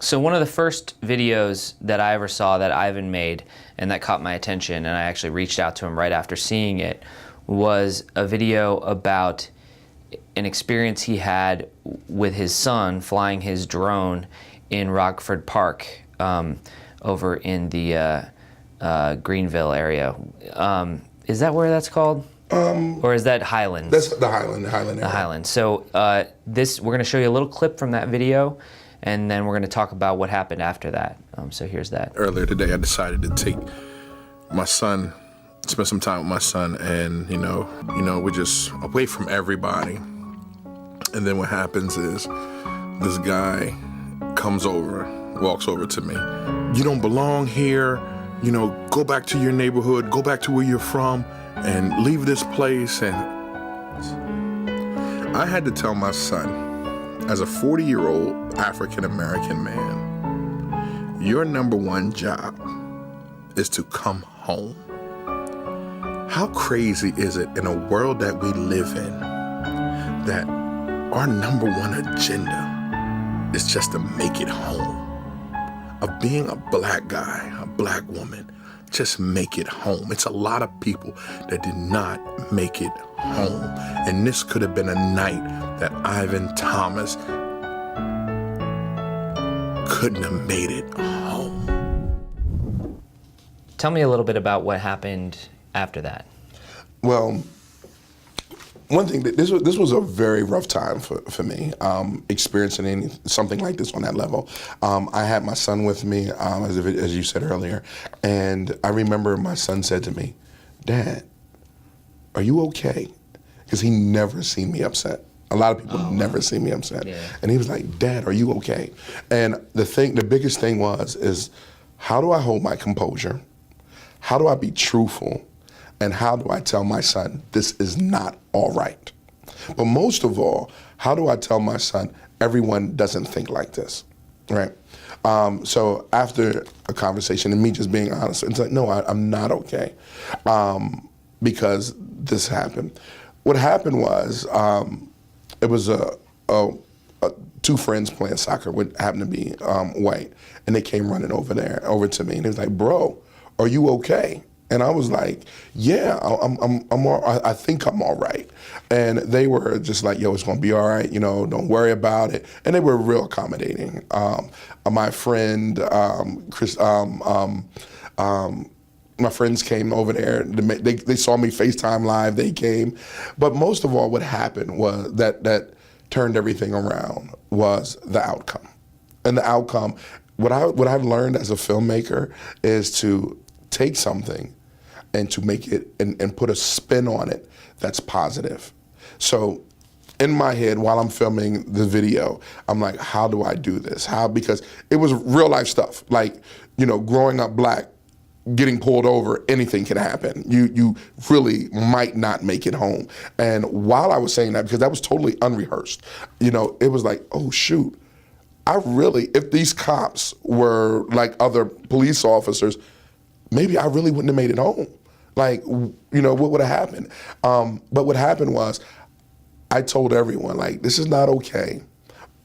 So one of the first videos that I ever saw that Ivan made and that caught my attention, and I actually reached out to him right after seeing it, was a video about an experience he had with his son flying his drone in Rockford Park over in the Greenville area. Is that where that's called? Or is that Highlands? That's the Highland area. The Highlands. So we're going to show you a little clip from that video, and then we're going to talk about what happened after that. So here's that. Earlier today, I decided to take my son, spend some time with my son, and we're just away from everybody. And then what happens is this guy comes over, walks over to me. You don't belong here. Go back to your neighborhood, go back to where you're from, and leave this place. And I had to tell my son, as a 40-year-old African-American man, your number one job is to come home. How crazy is it in a world that we live in that our number one agenda is just to make it home? Of being a black guy, a black woman, just make it home. It's a lot of people that did not make it home. And this could have been a night that Ivan Thomas couldn't have made it home. Tell me a little bit about what happened after that. Well, one thing, this was a very rough time for me, experiencing something like this on that level. I had my son with me, as you said earlier, and I remember my son said to me, "Dad, are you okay?" Because he never seen me upset. A lot of people never see me upset. Yeah. And he was like, "Dad, are you okay?" And the biggest thing is how do I hold my composure? How do I be truthful? And how do I tell my son, this is not all right? But most of all, how do I tell my son, everyone doesn't think like this, right? So after a conversation and me just being honest, it's like, no, I'm not okay, because this happened. What happened was, it was two friends playing soccer, which happened to be white, and they came running over to me, and they was like, "Bro, are you okay?" And I was like, "Yeah, I think I'm all right." And they were just like, "Yo, it's gonna be all right. Don't worry about it." And they were real accommodating. My friend Chris, my friends came over there. They saw me FaceTime live. They came, but most of all, what happened was that turned everything around was the outcome. And the outcome, what I've learned as a filmmaker is to take something and to make it and put a spin on it that's positive. So in my head, while I'm filming the video, I'm like, how do I do this? Because it was real life stuff. Like, growing up black, getting pulled over, anything can happen. You really might not make it home. And while I was saying that, because that was totally unrehearsed, it was like, oh shoot, if these cops were like other police officers, maybe I really wouldn't have made it home. Like, what would have happened? But what happened was, I told everyone, like, this is not okay.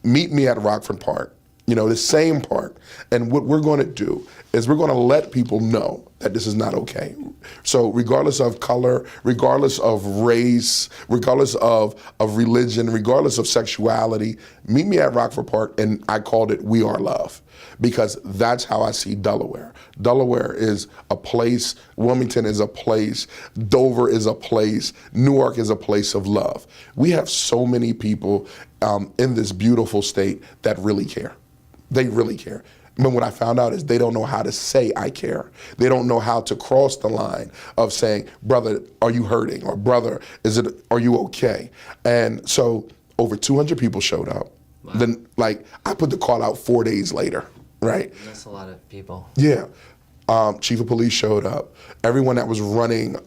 Meet me at Rockford Park, the same park. And what we're going to do is we're going to let people know that this is not okay. So regardless of color, regardless of race, regardless of religion, regardless of sexuality, meet me at Rockford Park, and I called it We Are Love, because that's how I see Delaware. Delaware is a place, Wilmington is a place, Dover is a place, Newark is a place of love. We have so many people in this beautiful state that really care. They really care. But what I found out is they don't know how to say I care. They don't know how to cross the line of saying, brother, are you hurting? Or brother, are you okay? And so over 200 people showed up. Wow. Then, I put the call out 4 days later, right? That's a lot of people. Yeah. Chief of police showed up. Everyone that was running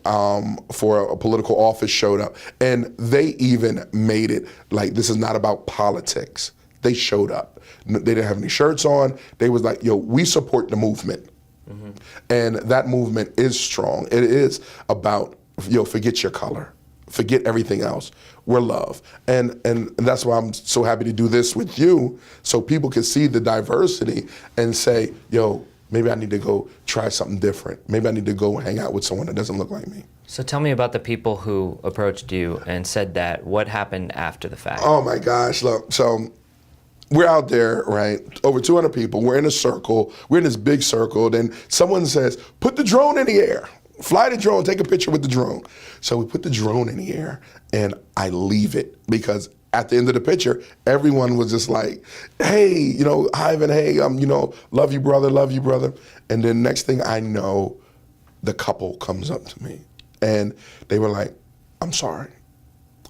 for a political office showed up. And they even made it like this is not about politics. They showed up. They didn't have any shirts on. They was like, yo, we support the movement. Mm-hmm. And that movement is strong. It is about, forget your color. forget everything else. We're love. And that's why I'm so happy to do this with you, so people can see the diversity and say, yo, maybe I need to go try something different. Maybe I need to go hang out with someone that doesn't look like me. So tell me about the people who approached you and said that. What happened after the fact? Oh my gosh, look, so we're out there, right? Over 200 people, we're in a circle, we're in this big circle, then someone says, put the drone in the air. Fly the drone, take a picture with the drone. So we put the drone in the air and I leave it, because at the end of the picture, everyone was just like, hey, you know, Ivan, hey, you know, love you, brother, love you, brother. And then next thing I know, the couple comes up to me and they were like, I'm sorry.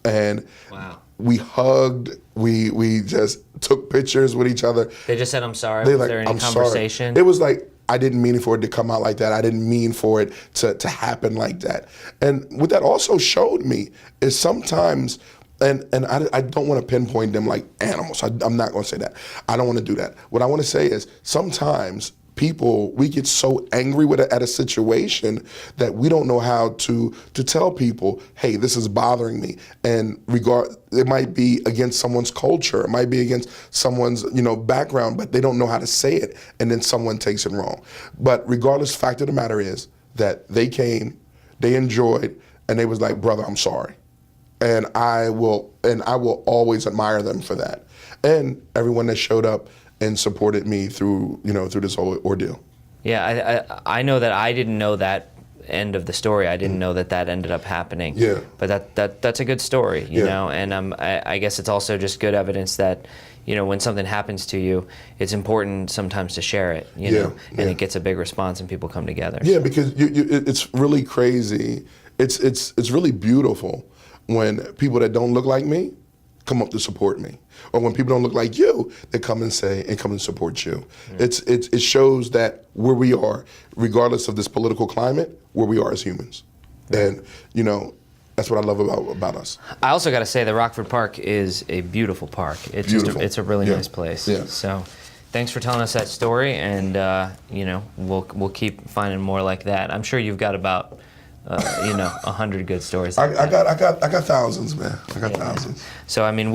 And wow. We hugged, we just took pictures with each other. They just said, I'm sorry. Was there any conversation? Sorry. It was like, I didn't mean for it to come out like that. I didn't mean for it to happen like that. And what that also showed me is sometimes, and I don't want to pinpoint them like animals. I'm not going to say that. I don't want to do that. What I want to say is sometimes people, we get so angry at a situation that we don't know how to tell people, hey, this is bothering me. And it might be against someone's culture, it might be against someone's, you know, background, but they don't know how to say it, and then someone takes it wrong. But regardless, the fact of the matter is that they came, they enjoyed, and they was like, brother, I'm sorry. And I will always admire them for that. And everyone that showed up and supported me through this whole ordeal. Yeah, I know that I didn't know that end of the story. I didn't know that ended up happening. Yeah. But that's a good story, you know. And I guess it's also just good evidence that, you know, when something happens to you, it's important sometimes to share it, you know, and it gets a big response and people come together. Yeah, because it's really crazy. It's really beautiful when people that don't look like me come up to support me, or when people don't look like you, they come and support you. It shows that where we are, regardless of this political climate, where we are as humans, and you know, that's what I love about us. I also got to say that Rockford Park is a beautiful park. It's beautiful. It's a really nice place. Yeah. So, thanks for telling us that story, and you know, we'll keep finding more like that. I'm sure you've got about 100 good stories. Like I got thousands, man. I got thousands. So I mean,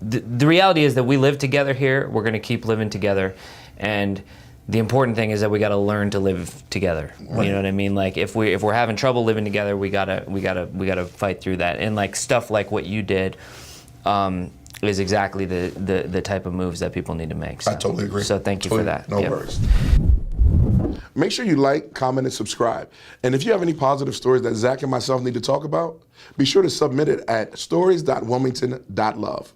the reality is that we live together here. We're going to keep living together, and the important thing is that we got to learn to live together. Right. You know what I mean? Like if we're having trouble living together, we gotta fight through that. And like stuff like what you did is exactly the type of moves that people need to make. So, I totally agree. So thank you for that. No worries. Make sure you like, comment, and subscribe. And if you have any positive stories that Zach and myself need to talk about, be sure to submit it at stories.wilmington.love.